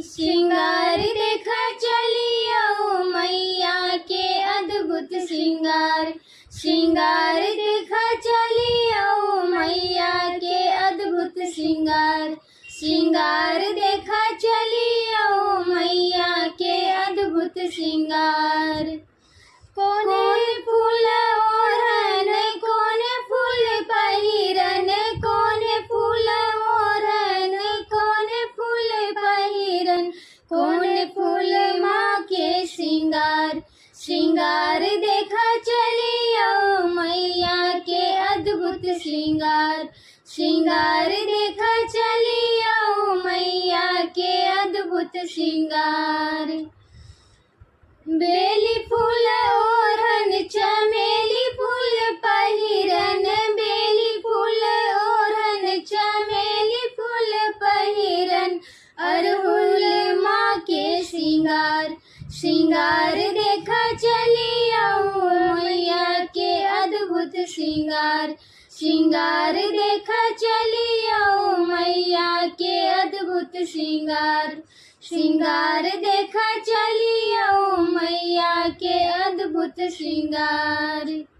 श्रृंगार देखा चलियो मैया के अद्भुत श्रृंगार। श्रृंगार देखा चलियो मैया के अद्भुत श्रृंगार। श्रृंगार देखा चलियो मैया के अद्भुत श्रृंगार। कोने फूल ओढ़न कोने फूल पहिरन, कोने फूल ओढ़न कोने फूल पहिरन, कोने फूल माँ के श्रृंगार। श्रृंगार देखा चलियो मैया के अद्भुत श्रृंगार। श्रृंगार देखा चलियो मैया के अद्भुत श्रृंगार। बेली फूल ओढ़न चमेली फूल पहिरन, बेली फूल ओढ़न चमेली फूल पहिरन, अड़हुल माँ के श्रृंगार। श्रृंगार देखा चलियो मैया के अद्भुत श्रृंगार। श्रृंगार देखा चलियो मैया के अद्भुत श्रृंगार। श्रृंगार देखा चलियो मैया के अद्भुत श्रृंगार।